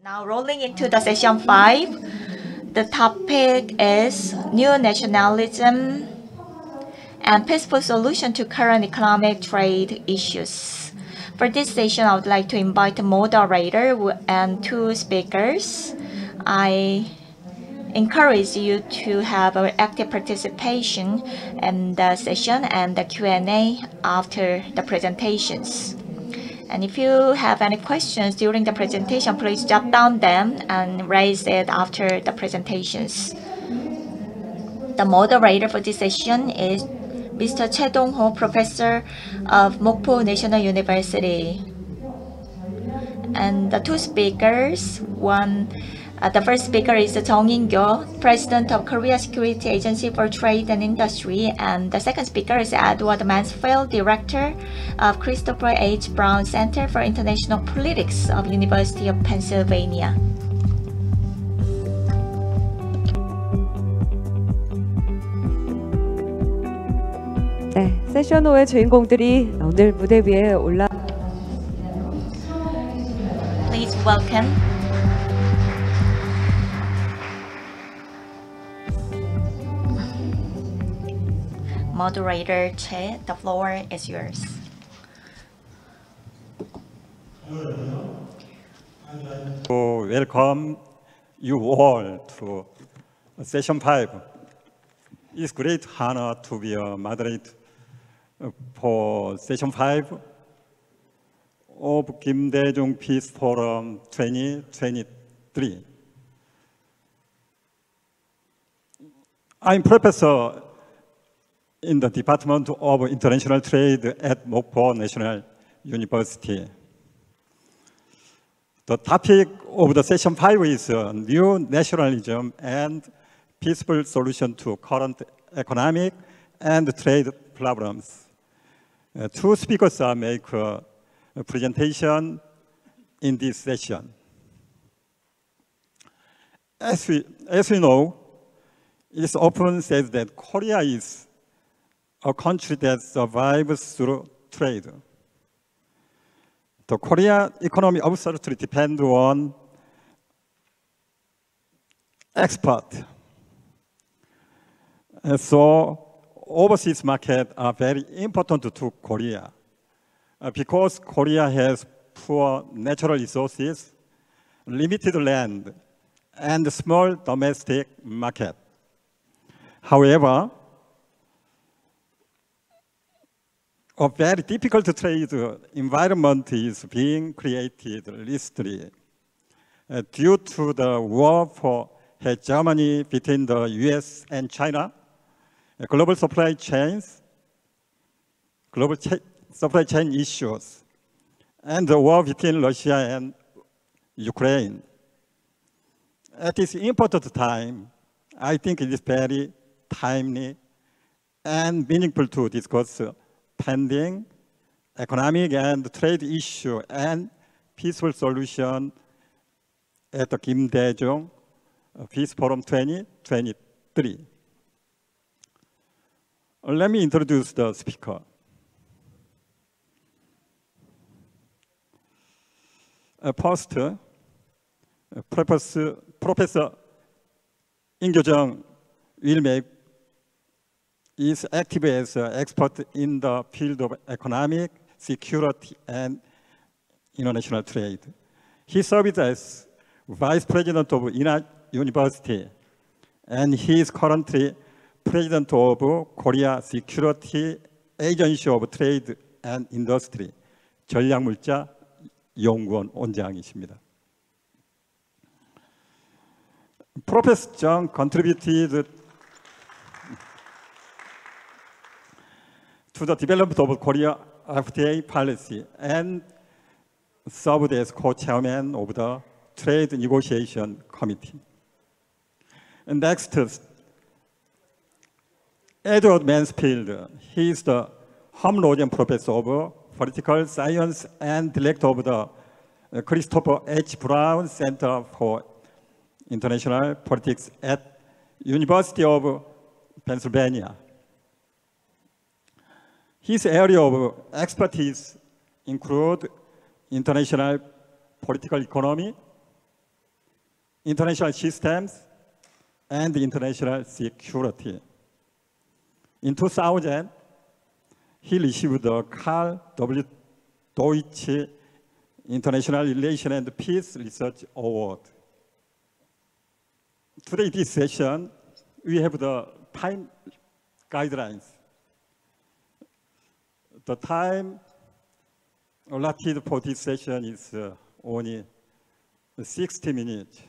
Now rolling into the session 5, the topic is New Nationalism and Peaceful Solution to Current Economic Trade Issues. For this session, I would like to invite a moderator and two speakers. I encourage you to have an active participation in the session and the Q&A after the presentations. And if you have any questions during the presentation, please jot down them and raise it after the presentations. The moderator for this session is Mr. Cheong, Professor of Mokpo National University. And the two speakers, the first speaker is In-kyo, President of Korea Security Agency for Trade and Industry, and the second speaker is Edward Mansfield, Director of Christopher H. Browne Center for International Politics of University of Pennsylvania. 네, 세션 5의 주인공들이 오늘 무대 위에 올라. Please welcome Moderator Choi. The floor is yours. To welcome you all to session 5. It's great honor to be a moderator for session 5 of Kim-dae-jung Peace Forum 2023. I'm professor in the Department of International Trade at Mokpo National University. The topic of the session 5 is New Nationalism and Peaceful Solution to Current Economic and Trade Problems. Two speakers make a presentation in this session. As we know, it's often said that Korea is a country that survives through trade. The Korean economy absolutely depends on export. And so overseas markets are very important to Korea because Korea has poor natural resources, limited land, and small domestic market. However, a very difficult trade environment is being created recently due to the war for hegemony between the US and China, global supply chain issues, and the war between Russia and Ukraine. At this important time, I think it is very timely and meaningful to discuss pending economic and trade issue and peaceful solution at the Kim-dae-jung Peace Forum 2023. Let me introduce the speaker. First, Professor In-kyo is active as an expert in the field of economic, security, and international trade. He served as Vice President of University, and he is currently President of Korea Security Agency of Trade and Industry, 전략물자 연구원 원장이십니다. Professor Cheong contributed to the development of Korea FTA policy and served as co-chairman of the Trade Negotiation Committee. And next, Edward Mansfield. He is the Honorary Professor of Political Science and Director of the Christopher H. Browne Center for International Politics at University of Pennsylvania. His area of expertise include international political economy, international systems, and international security. In 2000, he received the Karl W. Deutsch International Relations and Peace Research Award. Today, this session, we have the time guidelines. The time allotted for this session is only 60 minutes.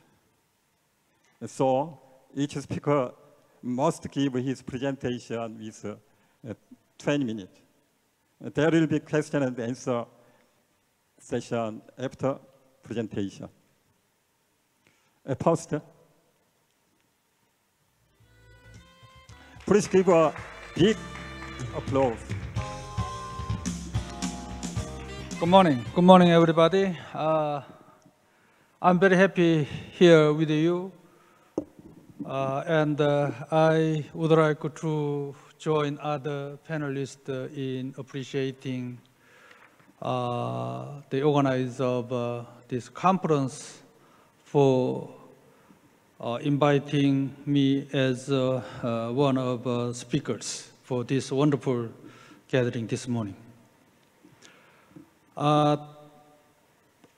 So each speaker must give his presentation with 20 minutes. There will be question and answer session after presentation. First, please give a big applause. Good morning, everybody. I'm very happy here with you, and I would like to join other panelists in appreciating the organizer of this conference for inviting me as one of the speakers for this wonderful gathering this morning.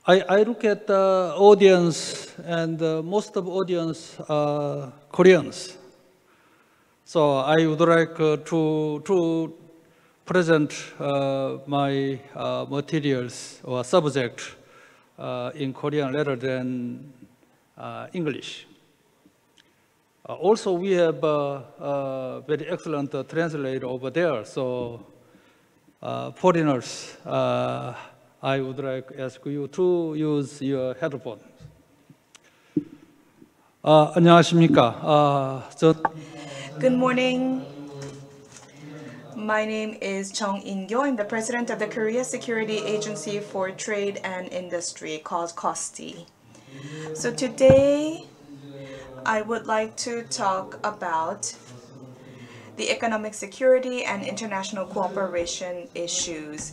I look at the audience, and most of the audience are Koreans. So I would like to present my materials or subject in Korean rather than English. Also, we have a very excellent translator over there. So foreigners, I would like to ask you to use your headphones. 안녕하십니까? Good morning. My name is Cheong In-kyo. I'm the president of the Korea Security Agency for Trade and Industry, called KOSTI. So today, I would like to talk about the economic security and international cooperation issues.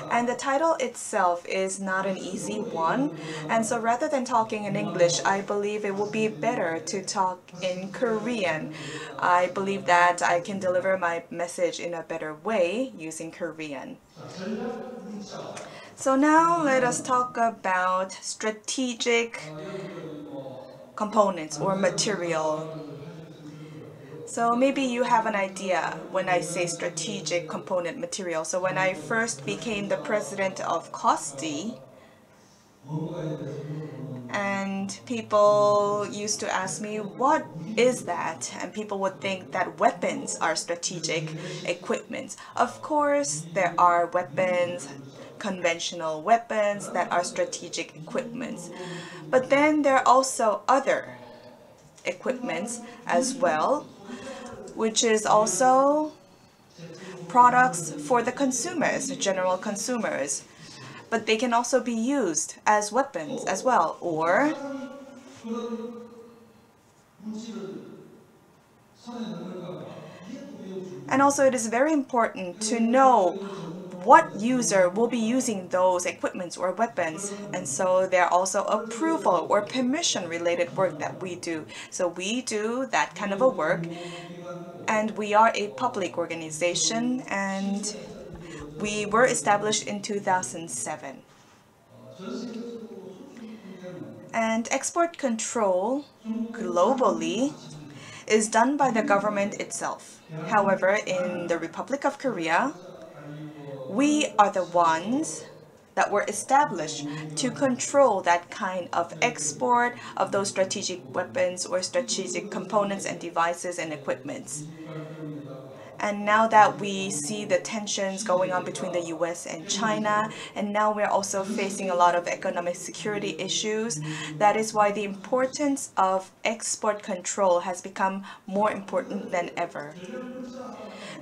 And the title itself is not an easy one. And so rather than talking in English, I believe it will be better to talk in Korean. I believe that I can deliver my message in a better way using Korean. So now let us talk about strategic components or material. So maybe you have an idea when I say strategic component material. So when I first became the president of KOSTI, and people used to ask me, what is that? And people would think that weapons are strategic equipment. Of course, there are weapons, conventional weapons that are strategic equipments. But then there are also other equipments as well, which is also products for the consumers, general consumers. But they can also be used as weapons as well, or and also it is very important to know what user will be using those equipments or weapons. And so there are also approval or permission related work that we do. So we do that kind of a work, and we are a public organization, and we were established in 2007. And export control globally is done by the government itself. However, in the Republic of Korea, we are the ones that were established to control that kind of export of those strategic weapons or strategic components and devices and equipments. And now that we see the tensions going on between the US and China, and now we're also facing a lot of economic security issues, that is why the importance of export control has become more important than ever.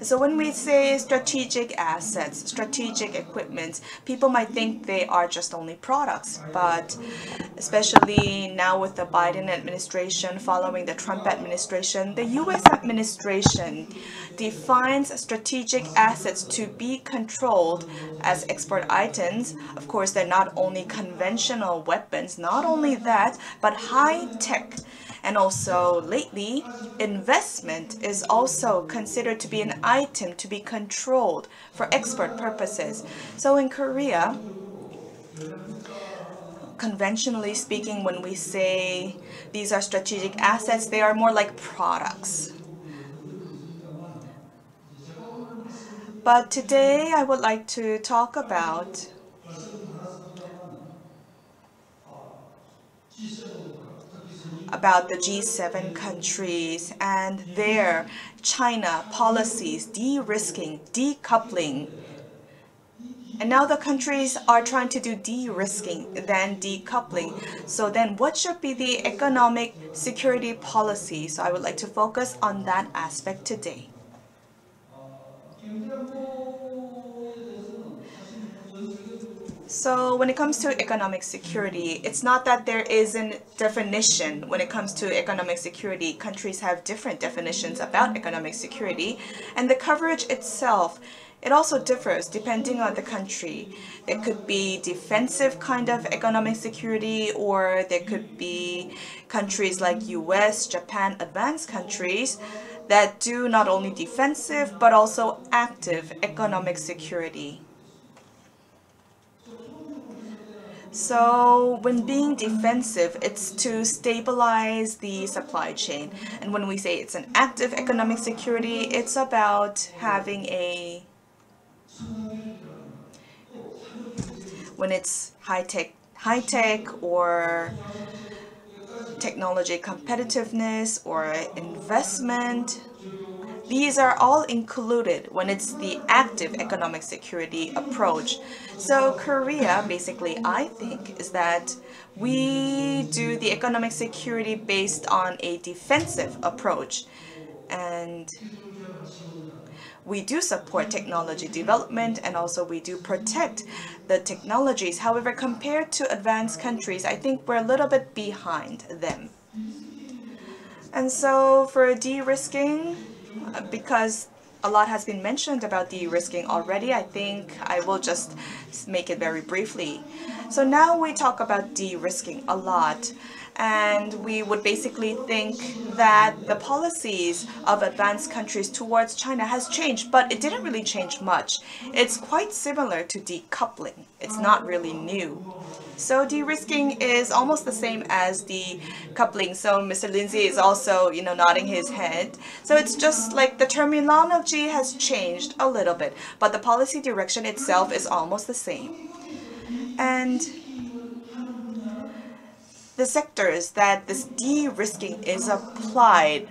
So when we say strategic assets, strategic equipment, people might think they are just only products. But especially now with the Biden administration following the Trump administration, the U.S. administration defines strategic assets to be controlled as export items. Of course, they're not only conventional weapons, not only that, but high-tech. And also, lately, investment is also considered to be an item to be controlled for export purposes. So in Korea, conventionally speaking, when we say these are strategic assets, they are more like products. But today, I would like to talk about the G7 countries and their China policies, de-risking, decoupling. And now the countries are trying to do de-risking than decoupling. So then what should be the economic security policy? So I would like to focus on that aspect today. So when it comes to economic security, it's not that there is a definition. When it comes to economic security, countries have different definitions about economic security, and the coverage itself, it also differs depending on the country. It could be defensive kind of economic security, or there could be countries like US, Japan, advanced countries that do not only defensive but also active economic security. So when being defensive, it's to stabilize the supply chain. And when we say it's an active economic security, it's about having when it's high-tech or technology competitiveness or investment. These are all included when it's the active economic security approach. So Korea, basically, I think, is that we do the economic security based on a defensive approach. And we do support technology development, and also we do protect the technologies. However, compared to advanced countries, I think we're a little bit behind them. And so for de-risking, because a lot has been mentioned about de-risking already, I think I will just make it very briefly. So now we talk about de-risking a lot, and we would basically think that the policies of advanced countries towards China has changed, but it didn't really change much. It's quite similar to decoupling. It's not really new. So de-risking is almost the same as decoupling. So Mr. Lindsay is also, nodding his head. So it's just like the terminology has changed a little bit, but the policy direction itself is almost the same. And the sectors that this de-risking is applied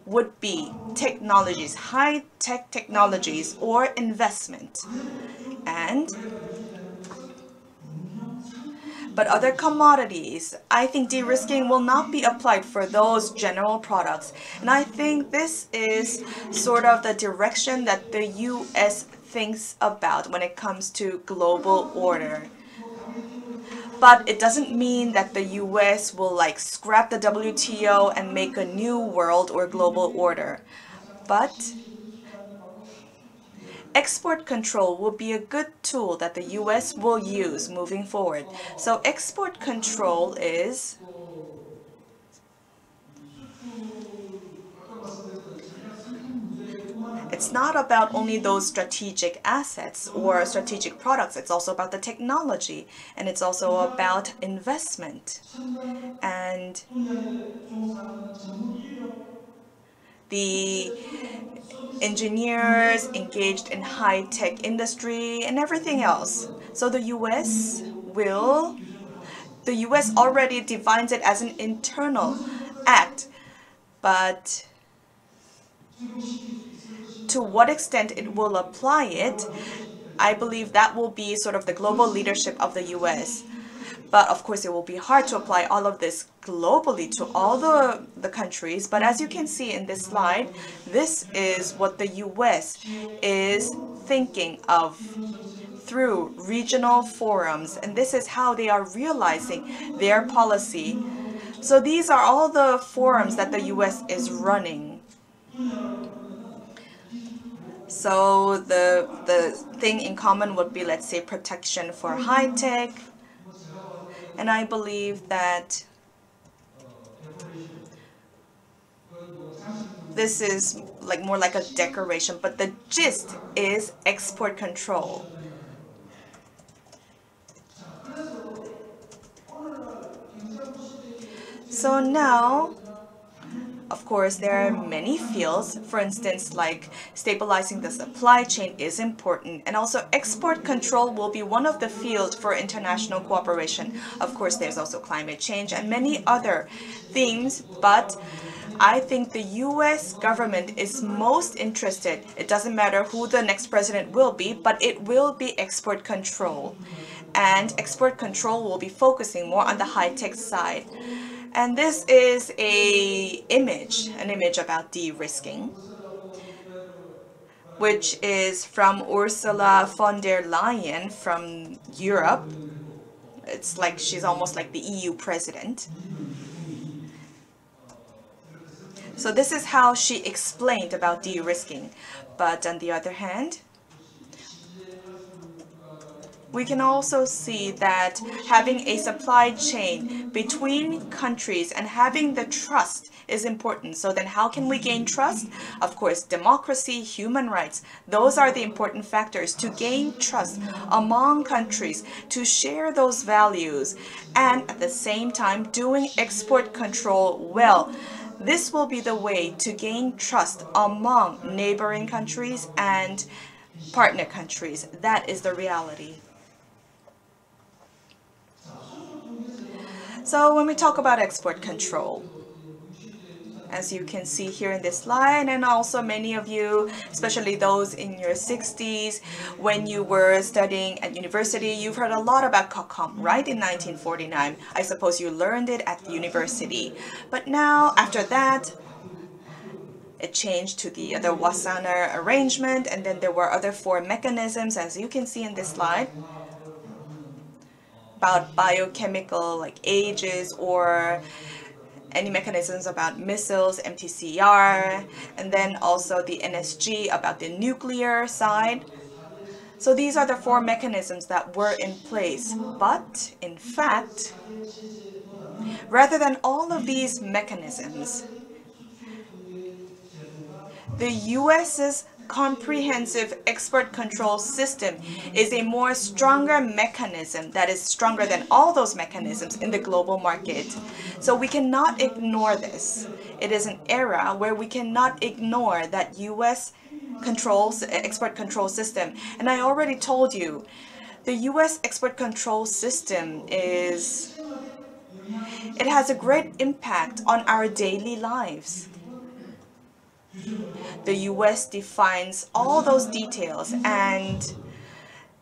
would be technologies, high-tech technologies, or investment. But other commodities, I think de-risking will not be applied for those general products. And I think this is sort of the direction that the US thinks about when it comes to global order. But it doesn't mean that the US will scrap the WTO and make a new world or global order. But export control will be a good tool that the US will use moving forward. So export control is it's not about only those strategic assets or strategic products. It's also about the technology, and it's also about investment and the engineers engaged in high-tech industry and everything else. So the US already defines it as an internal act, but to what extent it will apply it, I believe that will be sort of the global leadership of the US. But of course, it will be hard to apply all of this globally to all the countries. But as you can see in this slide, this is what the US is thinking of through regional forums. And this is how they are realizing their policy. So these are all the forums that the US is running. So the thing in common would be, let's say, protection for high tech. And I believe that this is more like a decoration, but the gist is export control. So now, of course, there are many fields. For instance, like stabilizing the supply chain is important. And also export control will be one of the fields for international cooperation. Of course, there's also climate change and many other themes. But I think the US government is most interested. It doesn't matter who the next president will be, but it will be export control. And export control will be focusing more on the high-tech side. And this is an image about de-risking, which is from Ursula von der Leyen from Europe. It's like she's almost like the EU president. So this is how she explained about de-risking. But on the other hand, we can also see that having a supply chain between countries and having the trust is important. So then how can we gain trust? Of course, democracy, human rights, those are the important factors to gain trust among countries, to share those values, and at the same time doing export control well. This will be the way to gain trust among neighboring countries and partner countries. That is the reality. So when we talk about export control, as you can see here in this slide, and also many of you, especially those in your 60s, when you were studying at university, you've heard a lot about KOKOM, right? In 1949, I suppose you learned it at the university. But now, after that, it changed to the other Wassenaar arrangement, and then there were other 4 mechanisms, as you can see in this slide, about biochemical ages or any mechanisms about missiles, MTCR, and then also the NSG about the nuclear side. So these are the 4 mechanisms that were in place. But in fact, rather than all of these mechanisms, the US's comprehensive export control system is a more stronger mechanism that is stronger than all those mechanisms in the global market. So we cannot ignore this. It is an era where we cannot ignore that US export control system. And I already told you, the US export control system it has a great impact on our daily lives. The US defines all those details, and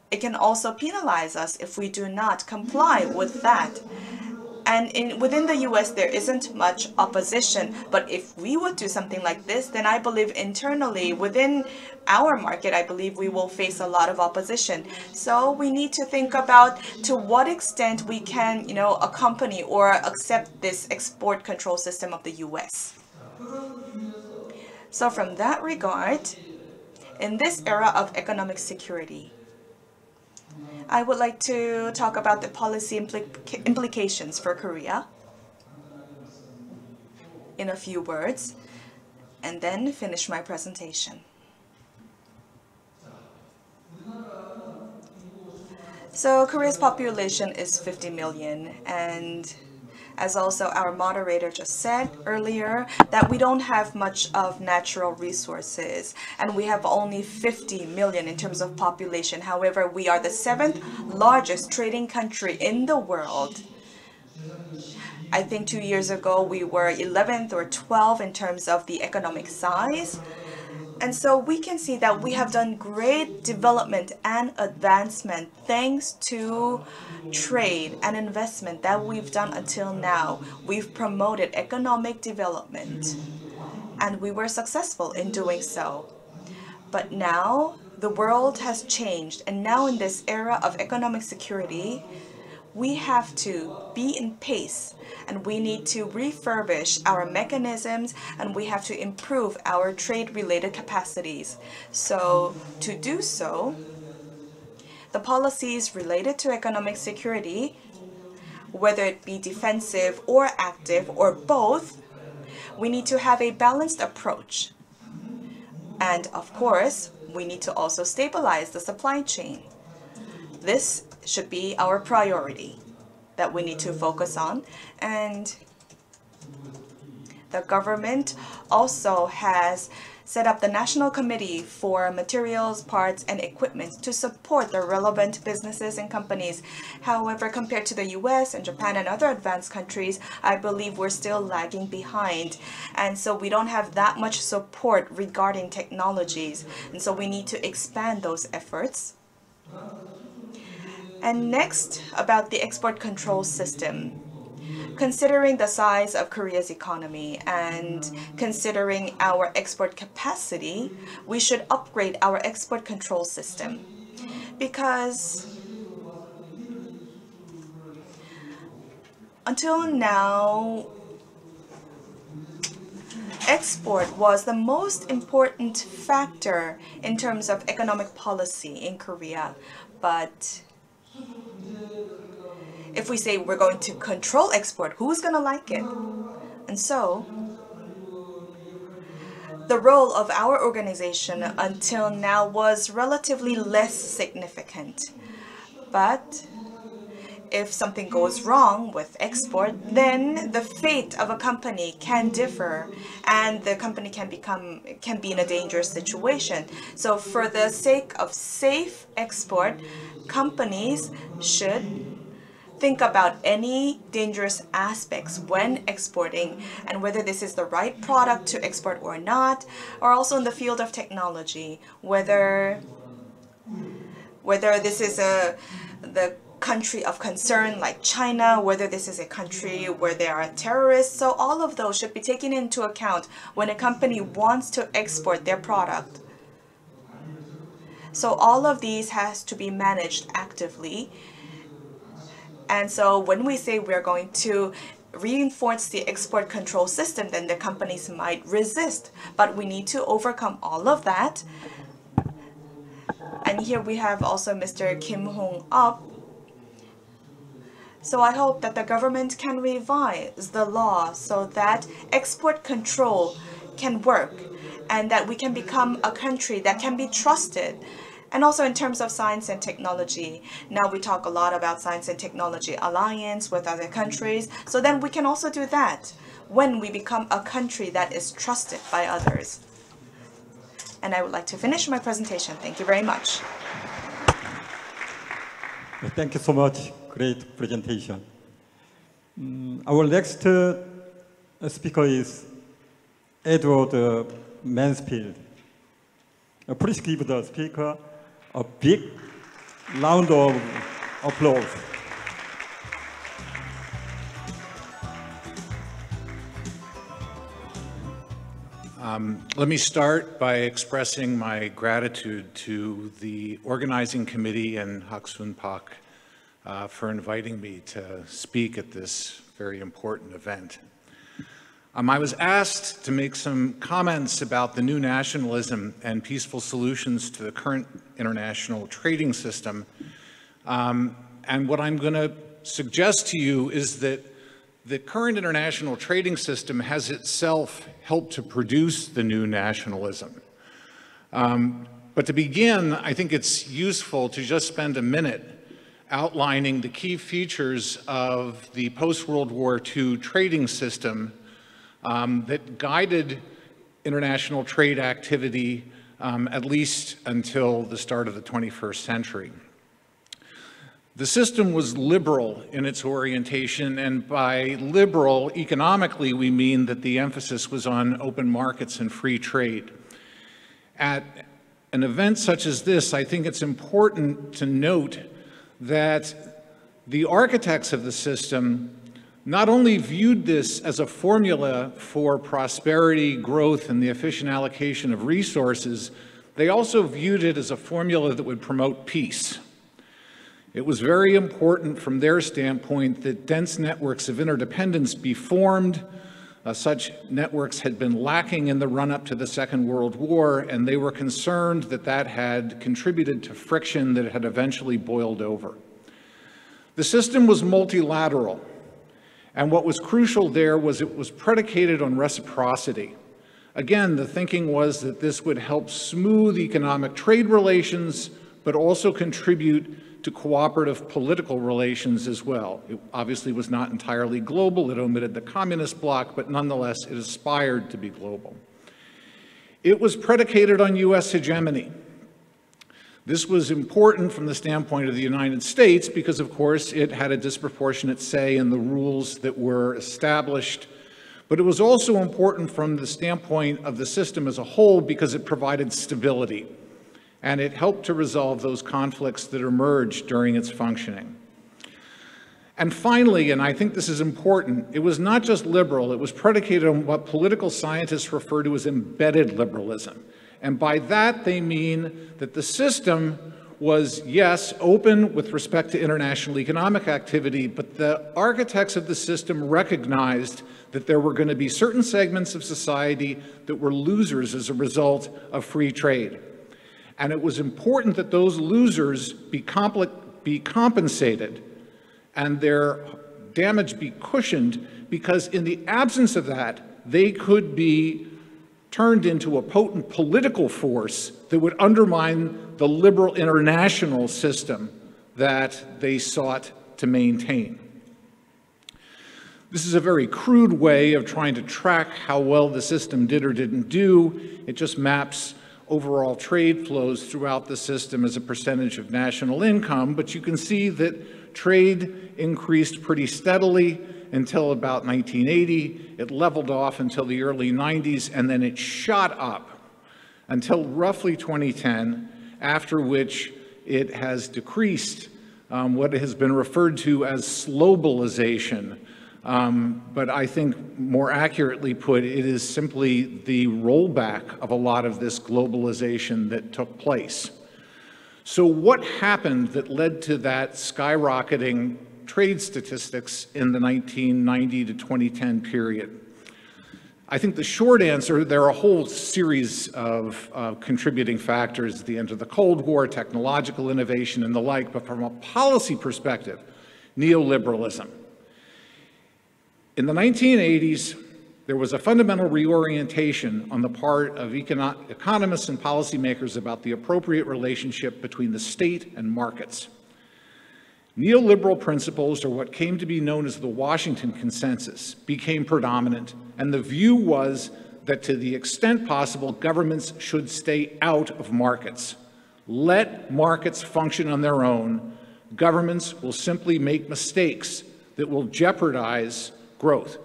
it can also penalize us if we do not comply with that. And within the US, there isn't much opposition. But if we would do something like this, then I believe internally within our market, I believe we will face a lot of opposition. So we need to think about to what extent we can, accompany or accept this export control system of the US. So from that regard, in this era of economic security, I would like to talk about the policy implications for Korea in a few words, and then finish my presentation. So Korea's population is 50 million, and as also our moderator just said earlier, that we don't have much of natural resources, and we have only 50 million in terms of population. However, we are the 7th largest trading country in the world. I think 2 years ago we were 11th or 12th in terms of the economic size. And so we can see that we have done great development and advancement thanks to trade and investment that we've done until now. We've promoted economic development, and we were successful in doing so. But now the world has changed, and now in this era of economic security, we have to be in pace, and we need to refurbish our mechanisms, and we have to improve our trade-related capacities. So to do so, the policies related to economic security, whether it be defensive or active or both, we need to have a balanced approach. And of course, we need to also stabilize the supply chain. This should be our priority that we need to focus on. And the government also has set up the National Committee for Materials, Parts, and Equipment to support the relevant businesses and companies. However, compared to the US and Japan and other advanced countries, I believe we're still lagging behind. And so we don't have that much support regarding technologies. And so we need to expand those efforts. And next, about the export control system. Considering the size of Korea's economy and considering our export capacity, we should upgrade our export control system. Because until now, export was the most important factor in terms of economic policy in Korea. But if we say we're going to control export, who's going to like it? And so, the role of our organization until now was relatively less significant. But if something goes wrong with export, then the fate of a company can differ, and the company can be in a dangerous situation. So for the sake of safe export, companies should think about any dangerous aspects when exporting, and whether this is the right product to export or not, or also in the field of technology, whether this is the country of concern like China, whether this is a country where there are terrorists. So all of those should be taken into account when a company wants to export their product. So all of these has to be managed actively. And so when we say we're going to reinforce the export control system, then the companies might resist. But we need to overcome all of that. And here we have also Mr. Kim Hong-up. So I hope that the government can revise the law so that export control can work and that we can become a country that can be trusted. And also in terms of science and technology. Now we talk a lot about science and technology alliance with other countries. So then we can also do that when we become a country that is trusted by others. And I would like to finish my presentation. Thank you very much. Thank you so much. Great presentation. Our next speaker is Edward Mansfield. Please give the speaker a big round of applause. Let me start by expressing my gratitude to the organizing committee and Haksun Pak for inviting me to speak at this very important event. I was asked to make some comments about the new nationalism and peaceful solutions to the current international trading system. And what I'm going to suggest to you is that the current international trading system has itself helped to produce the new nationalism. But to begin, I think it's useful to just spend a minute outlining the key features of the post-World War II trading system that guided international trade activity at least until the start of the 21st century. The system was liberal in its orientation, and by liberal, economically, we mean that the emphasis was on open markets and free trade. At an event such as this, I think it's important to note that the architects of the system not only viewed this as a formula for prosperity, growth, and the efficient allocation of resources, they also viewed it as a formula that would promote peace. It was very important from their standpoint that dense networks of interdependence be formed. Such networks had been lacking in the run-up to the Second World War, and they were concerned that that had contributed to friction that had eventually boiled over. The system was multilateral, and what was crucial there was it was predicated on reciprocity. Again, the thinking was that this would help smooth economic trade relations, but also contribute to cooperative political relations as well. It obviously was not entirely global. It omitted the communist bloc, but nonetheless, it aspired to be global. It was predicated on U.S. hegemony. This was important from the standpoint of the United States because, of course, it had a disproportionate say in the rules that were established. But it was also important from the standpoint of the system as a whole because it provided stability, and it helped to resolve those conflicts that emerged during its functioning. And finally, and I think this is important, it was not just liberal, it was predicated on what political scientists refer to as embedded liberalism. And by that, they mean that the system was, yes, open with respect to international economic activity, but the architects of the system recognized that there were going to be certain segments of society that were losers as a result of free trade. And it was important that those losers be compensated and their damage be cushioned, because in the absence of that, they could be turned into a potent political force that would undermine the liberal international system that they sought to maintain. This is a very crude way of trying to track how well the system did or didn't do. It just maps overall trade flows throughout the system as a percentage of national income, but you can see that trade increased pretty steadily until about 1980. It leveled off until the early 90s, and then it shot up until roughly 2010, after which it has decreased, what has been referred to as slowbalization. But I think more accurately put, it is simply the rollback of a lot of this globalization that took place. So what happened that led to that skyrocketing trade statistics in the 1990 to 2010 period? I think the short answer, there are a whole series of contributing factors at the end of the Cold War, technological innovation and the like, but from a policy perspective, neoliberalism. In the 1980s, there was a fundamental reorientation on the part of economists and policymakers about the appropriate relationship between the state and markets. Neoliberal principles, or what came to be known as the Washington Consensus, became predominant, and the view was that to the extent possible, governments should stay out of markets. Let markets function on their own. Governments will simply make mistakes that will jeopardize growth.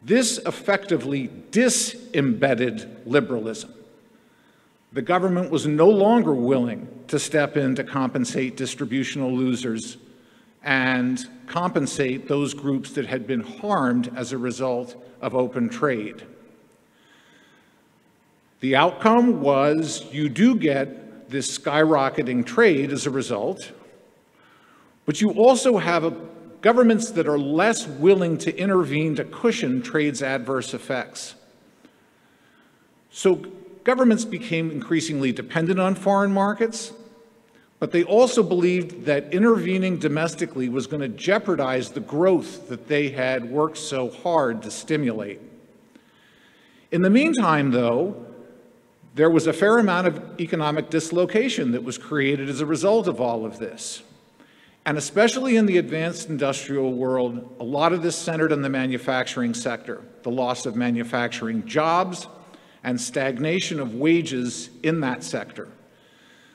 This effectively disembedded liberalism. The government was no longer willing to step in to compensate distributional losers and compensate those groups that had been harmed as a result of open trade. The outcome was you do get this skyrocketing trade as a result, but you also have governments that are less willing to intervene to cushion trade's adverse effects. So governments became increasingly dependent on foreign markets, but they also believed that intervening domestically was going to jeopardize the growth that they had worked so hard to stimulate. In the meantime, though, there was a fair amount of economic dislocation that was created as a result of all of this. And especially in the advanced industrial world, a lot of this centered on the manufacturing sector, the loss of manufacturing jobs and stagnation of wages in that sector.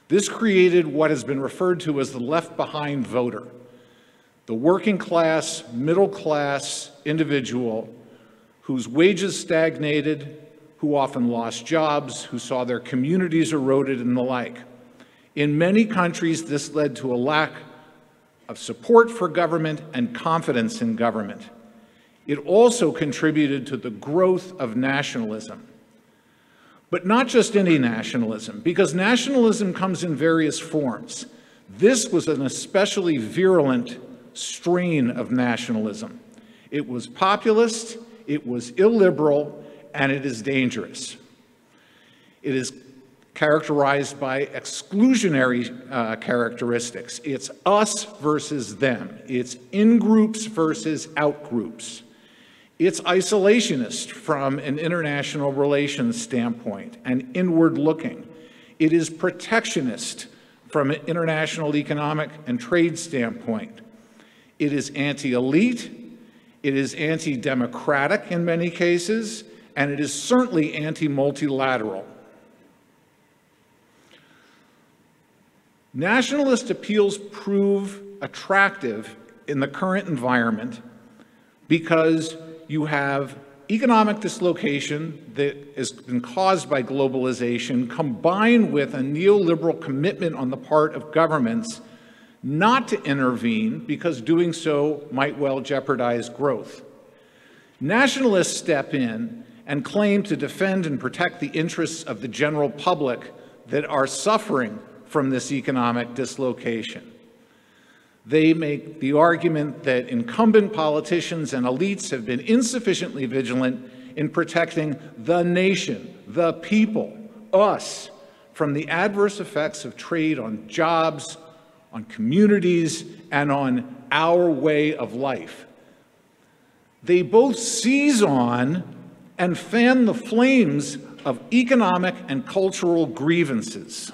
This created what has been referred to as the left-behind voter, the working class, middle class individual whose wages stagnated, who often lost jobs, who saw their communities eroded, and the like. In many countries, this led to a lack of support for government and confidence in government. It also contributed to the growth of nationalism. But not just any nationalism, because nationalism comes in various forms. This was an especially virulent strain of nationalism. It was populist, it was illiberal, and it is dangerous. It is characterized by exclusionary characteristics. It's us versus them. It's in-groups versus out-groups. It's isolationist from an international relations standpoint and inward-looking. It is protectionist from an international economic and trade standpoint. It is anti-elite, it is anti-democratic in many cases, and it is certainly anti-multilateral. Nationalist appeals prove attractive in the current environment because you have economic dislocation that has been caused by globalization combined with a neoliberal commitment on the part of governments not to intervene because doing so might well jeopardize growth. Nationalists step in and claim to defend and protect the interests of the general public that are suffering from this economic dislocation. They make the argument that incumbent politicians and elites have been insufficiently vigilant in protecting the nation, the people, us, from the adverse effects of trade on jobs, on communities, and on our way of life. They both seize on and fan the flames of economic and cultural grievances.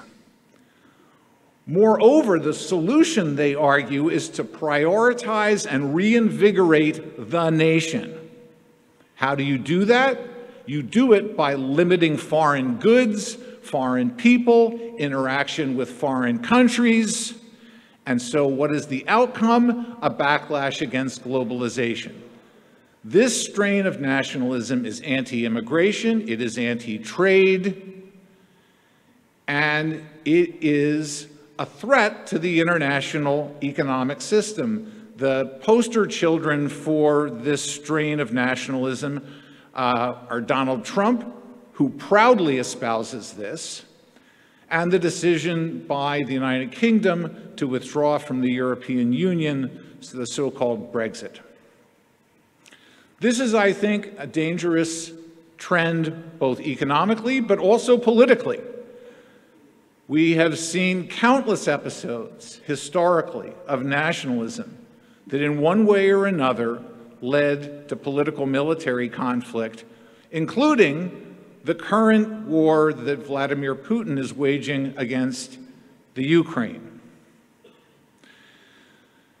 Moreover, the solution, they argue, is to prioritize and reinvigorate the nation. How do you do that? You do it by limiting foreign goods, foreign people, interaction with foreign countries. And so what is the outcome? A backlash against globalization. This strain of nationalism is anti-immigration, it is anti-trade, and it is a threat to the international economic system. The poster children for this strain of nationalism are Donald Trump, who proudly espouses this, and the decision by the United Kingdom to withdraw from the European Union, the so-called Brexit. This is, I think, a dangerous trend both economically but also politically. We have seen countless episodes historically of nationalism that in one way or another led to political military conflict, including the current war that Vladimir Putin is waging against the Ukraine.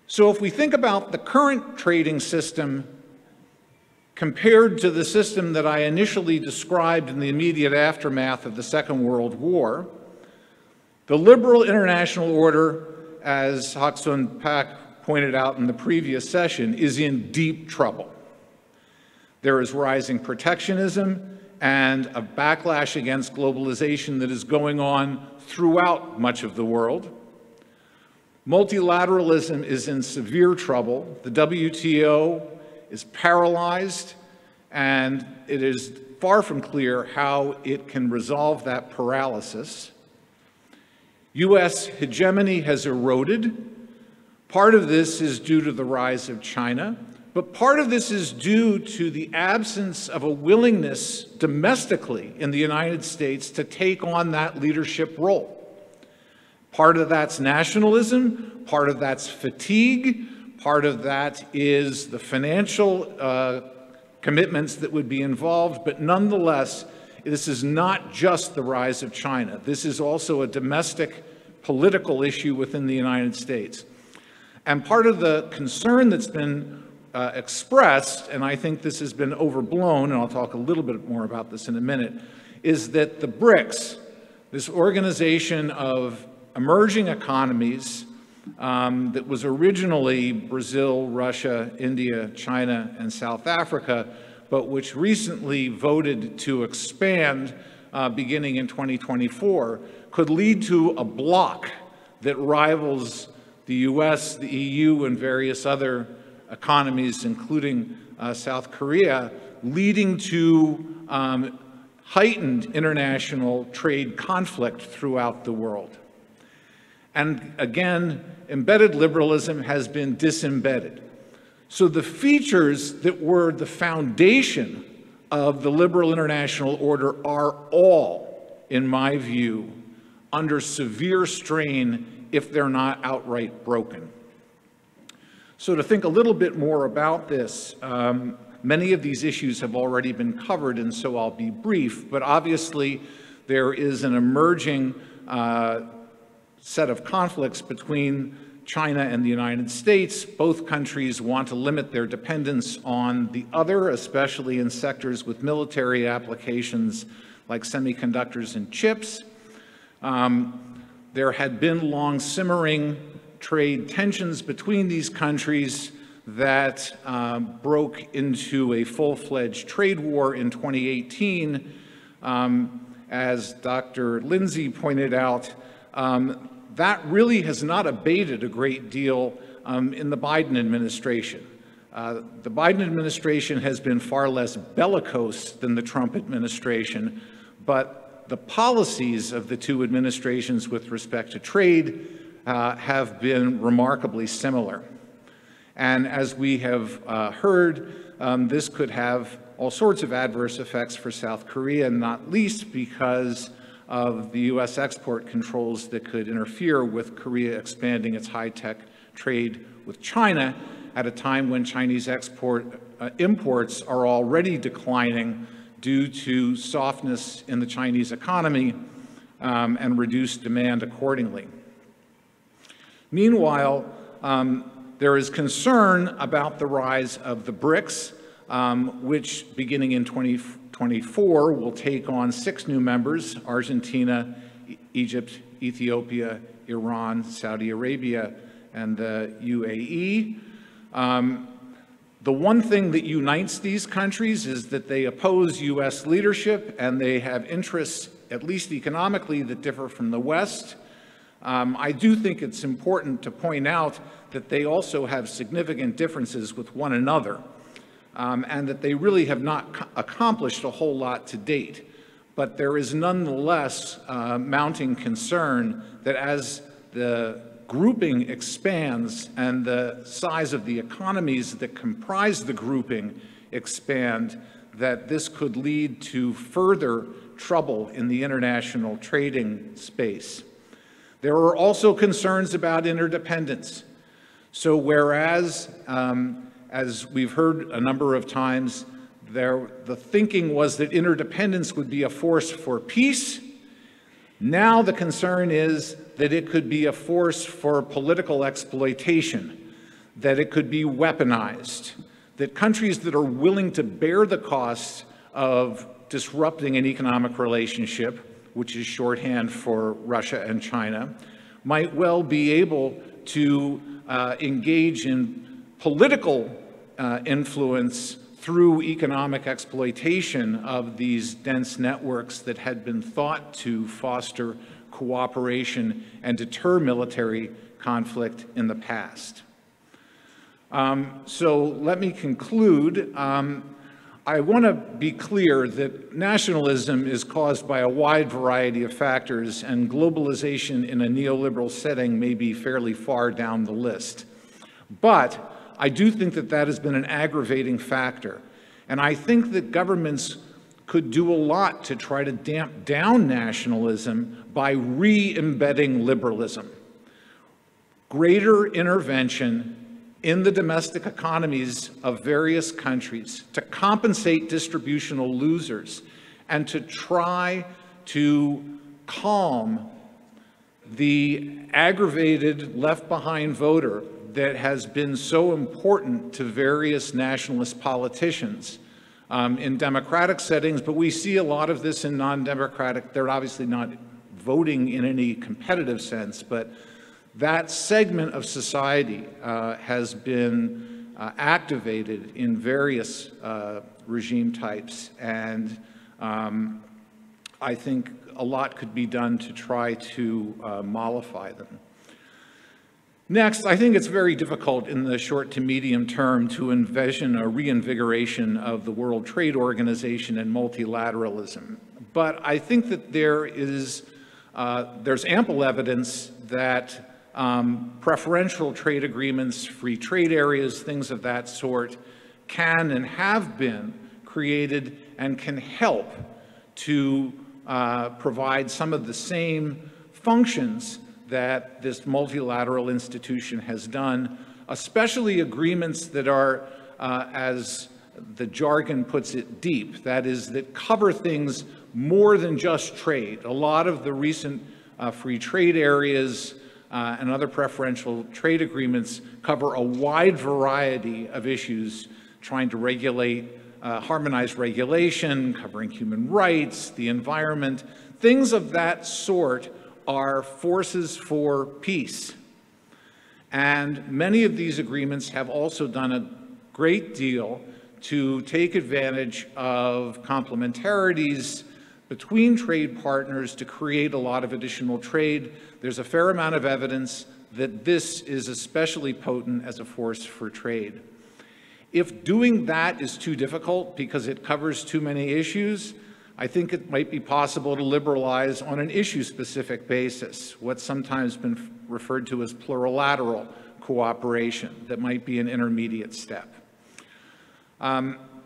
So if we think about the current trading system compared to the system that I initially described in the immediate aftermath of the Second World War, the liberal international order, as Hak-sun Pak pointed out in the previous session, is in deep trouble. There is rising protectionism and a backlash against globalization that is going on throughout much of the world. Multilateralism is in severe trouble. The WTO is paralyzed, and it is far from clear how it can resolve that paralysis. U.S. hegemony has eroded. Part of this is due to the rise of China, but part of this is due to the absence of a willingness domestically in the United States to take on that leadership role. Part of that's nationalism, part of that's fatigue, part of that is the financial commitments that would be involved, but nonetheless, this is not just the rise of China. This is also a domestic political issue within the United States. And part of the concern that's been expressed, and I think this has been overblown, and I'll talk a little bit more about this in a minute, is that the BRICS, this organization of emerging economies that was originally Brazil, Russia, India, China, and South Africa, but which recently voted to expand beginning in 2024, could lead to a bloc that rivals the US, the EU, and various other economies, including South Korea, leading to heightened international trade conflict throughout the world. And again, embedded liberalism has been disembedded. So the features that were the foundation of the liberal international order are all, in my view, under severe strain if they're not outright broken. So to think a little bit more about this, many of these issues have already been covered, and so I'll be brief, but obviously there is an emerging set of conflicts between China and the United States. Both countries want to limit their dependence on the other, especially in sectors with military applications like semiconductors and chips. There had been long simmering trade tensions between these countries that broke into a full-fledged trade war in 2018. As Dr. Lindsay pointed out, that really has not abated a great deal in the Biden administration. The Biden administration has been far less bellicose than the Trump administration, but the policies of the two administrations with respect to trade have been remarkably similar. And as we have heard, this could have all sorts of adverse effects for South Korea, not least because of the U.S. export controls that could interfere with Korea expanding its high-tech trade with China at a time when Chinese imports are already declining due to softness in the Chinese economy and reduced demand accordingly. Meanwhile, there is concern about the rise of the BRICS, which beginning in 2024 will take on 6 new members: Argentina, Egypt, Ethiopia, Iran, Saudi Arabia, and the UAE. The one thing that unites these countries is that they oppose U.S. leadership, and they have interests, at least economically, that differ from the West. I do think it's important to point out that they also have significant differences with one another, and that they really have not accomplished a whole lot to date. But there is nonetheless mounting concern that as the grouping expands and the size of the economies that comprise the grouping expand, that this could lead to further trouble in the international trading space. There are also concerns about interdependence. So whereas, as we've heard a number of times, the thinking was that interdependence would be a force for peace, now the concern is that it could be a force for political exploitation, that it could be weaponized, that countries that are willing to bear the costs of disrupting an economic relationship, which is shorthand for Russia and China, might well be able to engage in political influence through economic exploitation of these dense networks that had been thought to foster cooperation and deter military conflict in the past. So let me conclude. I want to be clear that nationalism is caused by a wide variety of factors, and globalization in a neoliberal setting may be fairly far down the list. But I do think that that has been an aggravating factor. And I think that governments could do a lot to try to damp down nationalism by re-embedding liberalism. Greater intervention in the domestic economies of various countries to compensate distributional losers and to try to calm the aggravated left-behind voter that has been so important to various nationalist politicians in democratic settings, but we see a lot of this in non-democratic. They're obviously not voting in any competitive sense, but that segment of society has been activated in various regime types, and I think a lot could be done to try to mollify them. Next, I think it's very difficult in the short to medium term to envision a reinvigoration of the World Trade Organization and multilateralism. But I think that there's ample evidence that preferential trade agreements, free trade areas, things of that sort, can and have been created and can help to provide some of the same functions that this multilateral institution has done, especially agreements that are, as the jargon puts it, deep. That is, that cover things more than just trade. A lot of the recent free trade areas and other preferential trade agreements cover a wide variety of issues, trying to regulate, harmonize regulation, covering human rights, the environment. Things of that sort are forces for peace. And many of these agreements have also done a great deal to take advantage of complementarities between trade partners to create a lot of additional trade. There's a fair amount of evidence that this is especially potent as a force for trade. If doing that is too difficult because it covers too many issues, I think it might be possible to liberalize on an issue-specific basis, what's sometimes been referred to as plurilateral cooperation. That might be an intermediate step.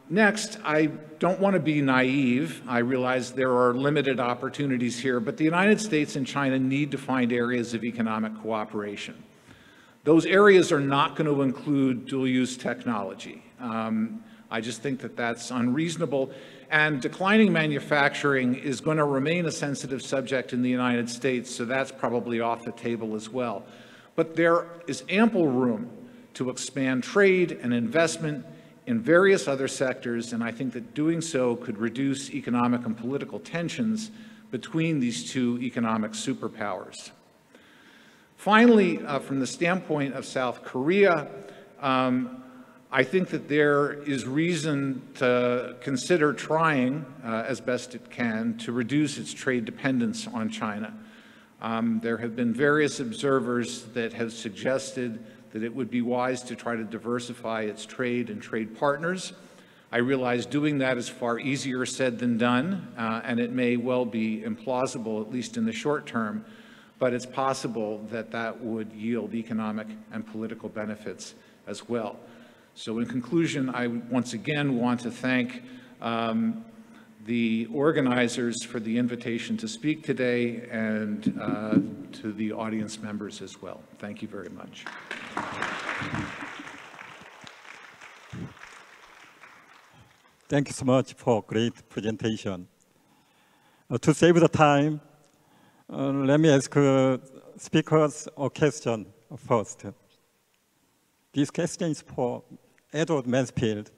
Next, I don't want to be naive. I realize there are limited opportunities here, but the United States and China need to find areas of economic cooperation. Those areas are not going to include dual-use technology. I just think that that's unreasonable. And declining manufacturing is going to remain a sensitive subject in the United States, so that's probably off the table as well. But there is ample room to expand trade and investment in various other sectors, and I think that doing so could reduce economic and political tensions between these two economic superpowers. Finally, from the standpoint of South Korea, I think that there is reason to consider trying, as best it can, to reduce its trade dependence on China. There have been various observers that have suggested that it would be wise to try to diversify its trade and trade partners. I realize doing that is far easier said than done, and it may well be implausible, at least in the short term, but it's possible that that would yield economic and political benefits as well. So in conclusion, I once again want to thank the organizers for the invitation to speak today, and to the audience members as well. Thank you very much. Thank you so much for great presentation. To save the time, let me ask speakers a question first. This question is for Edward Mansfield.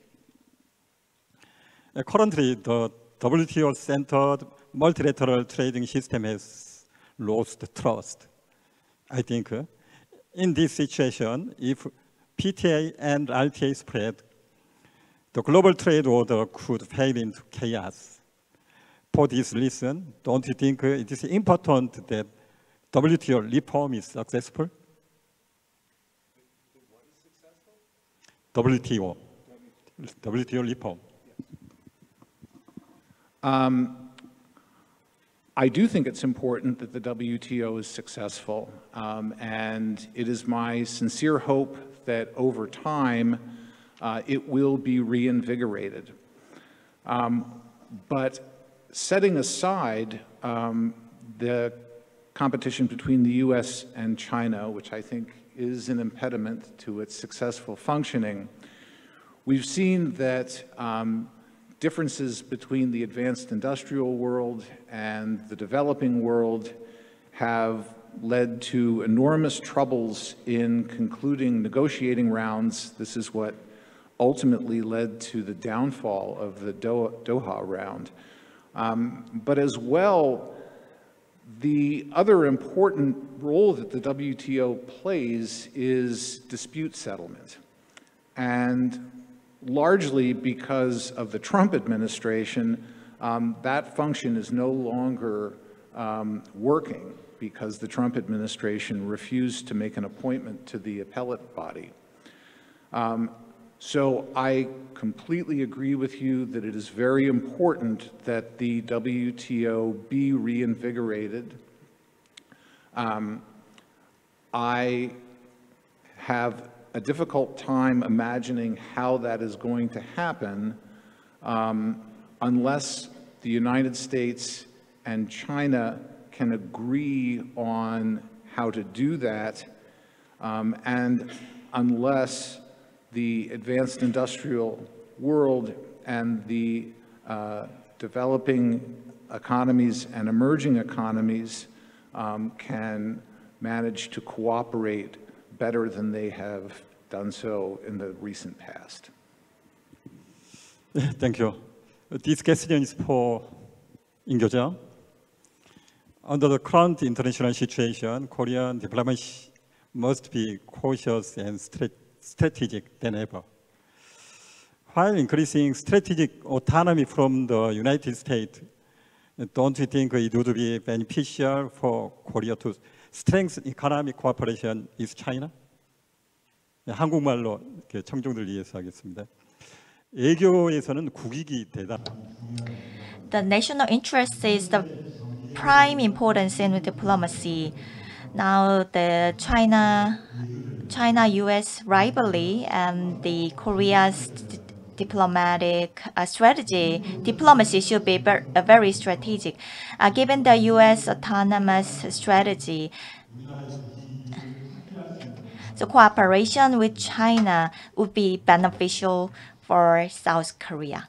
Currently, the WTO-centered multilateral trading system has lost trust. I think in this situation, if PTA and RTA spread, the global trade order could fail into chaos. For this reason, don't you think it is important that WTO reform is successful? What is successful? WTO reform. I do think it's important that the WTO is successful, and it is my sincere hope that over time it will be reinvigorated. But setting aside the competition between the US and China, which I think is an impediment to its successful functioning, we've seen that differences between the advanced industrial world and the developing world have led to enormous troubles in concluding negotiating rounds. This is what ultimately led to the downfall of the Doha round. But as well, the other important role that the WTO plays is dispute settlement. And largely because of the Trump administration, that function is no longer working because the Trump administration refused to make an appointment to the appellate body. So I completely agree with you that it is very important that the WTO be reinvigorated. I have a difficult time imagining how that is going to happen unless the United States and China can agree on how to do that, and unless the advanced industrial world and the developing economies and emerging economies can manage to cooperate better than they have done so in the recent past. Thank you. This question is for In-kyo. Under the current international situation, Korean diplomacy must be cautious and strategic than ever. While increasing strategic autonomy from the United States, don't you think it would be beneficial for Korea to strengthen economic cooperation with China? 한국말로 청중들 위해서 하겠습니다. 외교에서는 국익이 대단. The national interest is the prime importance in diplomacy. Now the China-US rivalry and the Korea's diplomacy should be very strategic. Given the U.S. autonomous strategy, the cooperation with China would be beneficial for South Korea.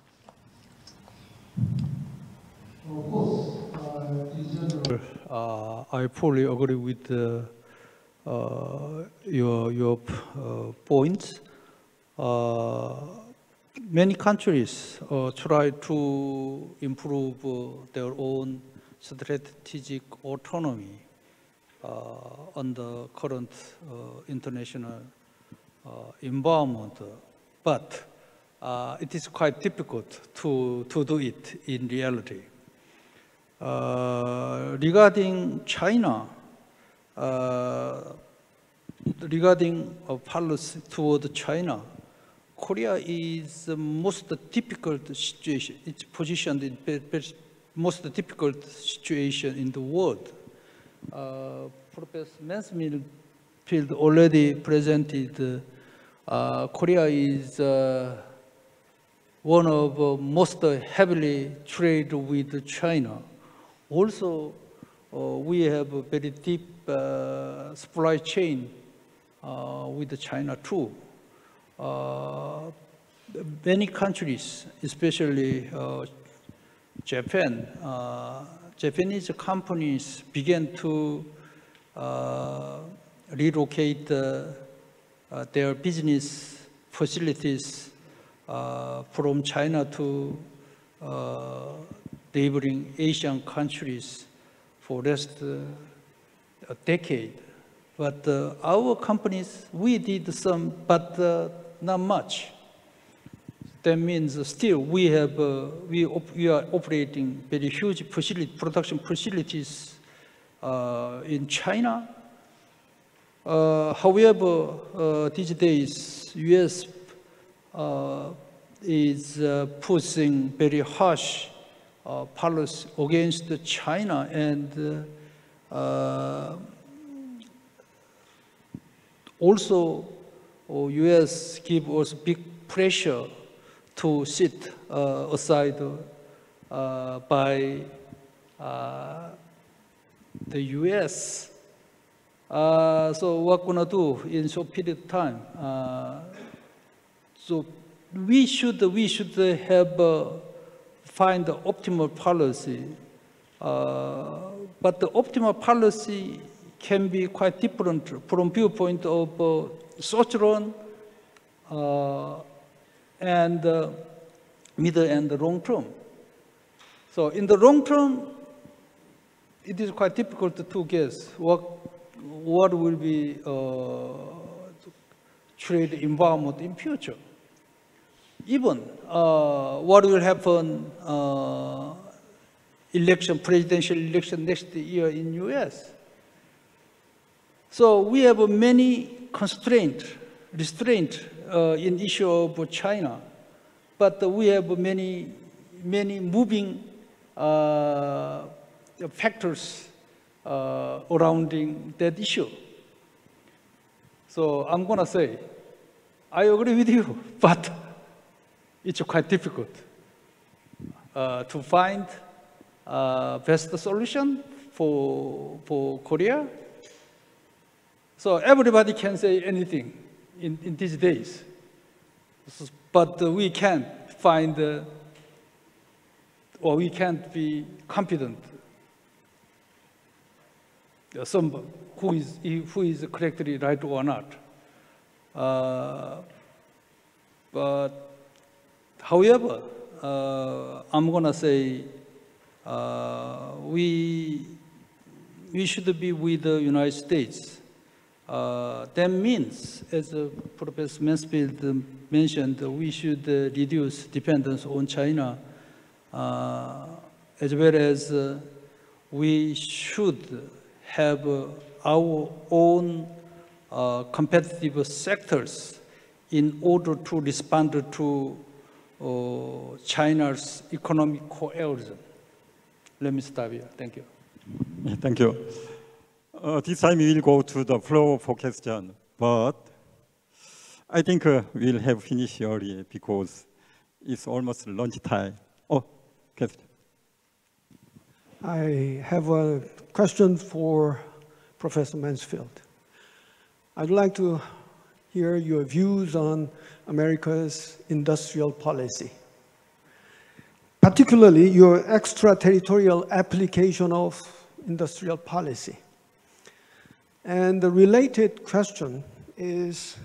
I fully agree with your points. Many countries try to improve their own strategic autonomy on the current international environment, but it is quite difficult to do it in reality. Regarding China, regarding a policy toward China, Korea is the most difficult situation. It's positioned in the most difficult situation in the world. Professor Mansfield already presented Korea is one of the most heavily traded with China. Also, we have a very deep supply chain with China too. Many countries, especially Japan, Japanese companies began to relocate their business facilities from China to neighboring Asian countries for the rest a decade. But our companies, we did some, but not much. That means still we are operating very huge production facilities in China. However, these days, U.S. is pushing very harsh policy against China, and also U.S. give us big pressure to sit aside by the U.S. So what gonna do in short period of time? So we should have find the optimal policy, but the optimal policy can be quite different from viewpoint of short-run and middle and long term. So in the long term, it is quite difficult to guess what will be trade environment in future. Even what will happen presidential election next year in US. So we have many restraint in issue of China, but we have many moving factors surrounding that issue. So I'm going to say, I agree with you, but it's quite difficult to find best solution for Korea. So everybody can say anything in these days, but we can't find or we can't be confident some who is correctly right or not. But however, I'm gonna say we should be with the United States. That means, as Professor Mansfield mentioned, we should reduce dependence on China, as well as we should have our own competitive sectors in order to respond to China's economic coercion. Let me stop here. Thank you. Thank you. This time we will go to the floor for question, but I think we'll have finished early because it's almost lunch time. Oh, question. I have a question for Professor Mansfield. I'd like to hear your views on America's industrial policy, particularly your extraterritorial application of industrial policy. And the related question is,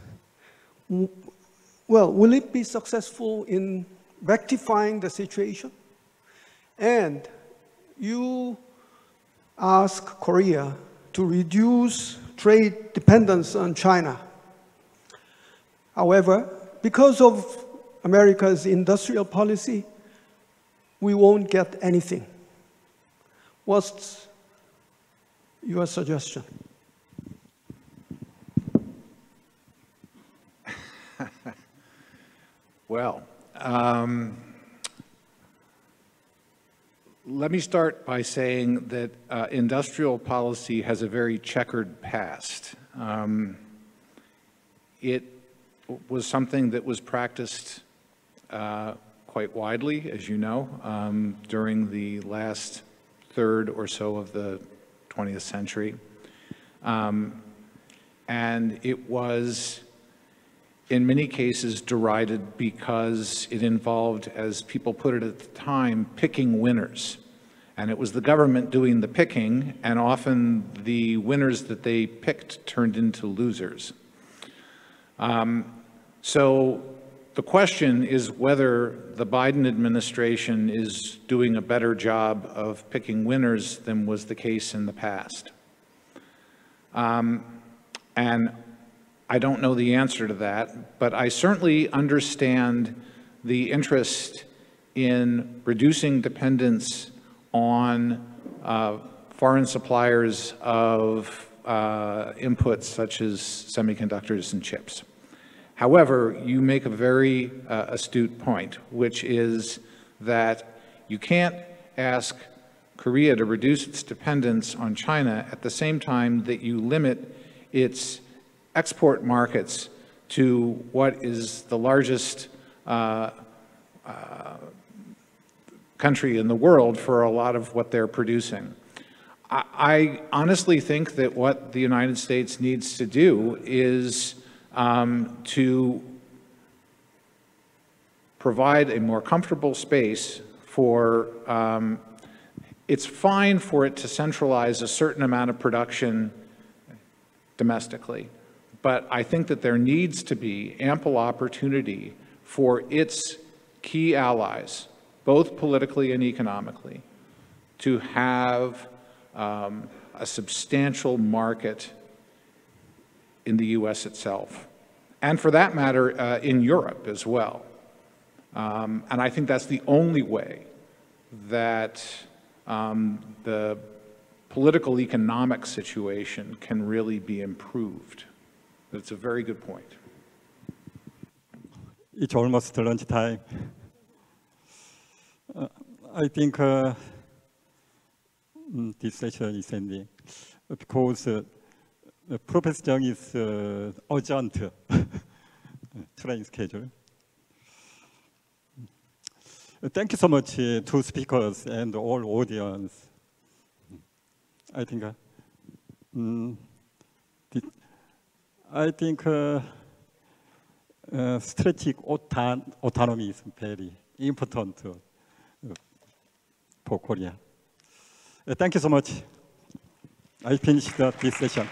well, will it be successful in rectifying the situation? And you ask Korea to reduce trade dependence on China. However, because of America's industrial policy, we won't get anything. What's your suggestion? Well, let me start by saying that industrial policy has a very checkered past. It was something that was practiced quite widely, as you know, during the last third or so of the 20th century. And it was, in many cases, derided because it involved, as people put it at the time, picking winners. And it was the government doing the picking, and often the winners that they picked turned into losers. So the question is whether the Biden administration is doing a better job of picking winners than was the case in the past. And I don't know the answer to that, but I certainly understand the interest in reducing dependence on foreign suppliers of inputs such as semiconductors and chips. However, you make a very astute point, which is that you can't ask Korea to reduce its dependence on China at the same time that you limit its export markets to what is the largest country in the world for a lot of what they're producing. I honestly think that what the United States needs to do is to provide a more comfortable space for, it's fine for it to centralize a certain amount of production domestically, but I think that there needs to be ample opportunity for its key allies, both politically and economically, to have a substantial market in the U.S. itself. and for that matter, in Europe as well. And I think that's the only way that the political economic situation can really be improved. That's a very good point. It's almost lunch time. I think this session is ending because Professor Cheong is urgent train schedule. Thank you so much to speakers and all audience. I think strategic autonomy is very important for Korea. Thank you so much. I finished this session.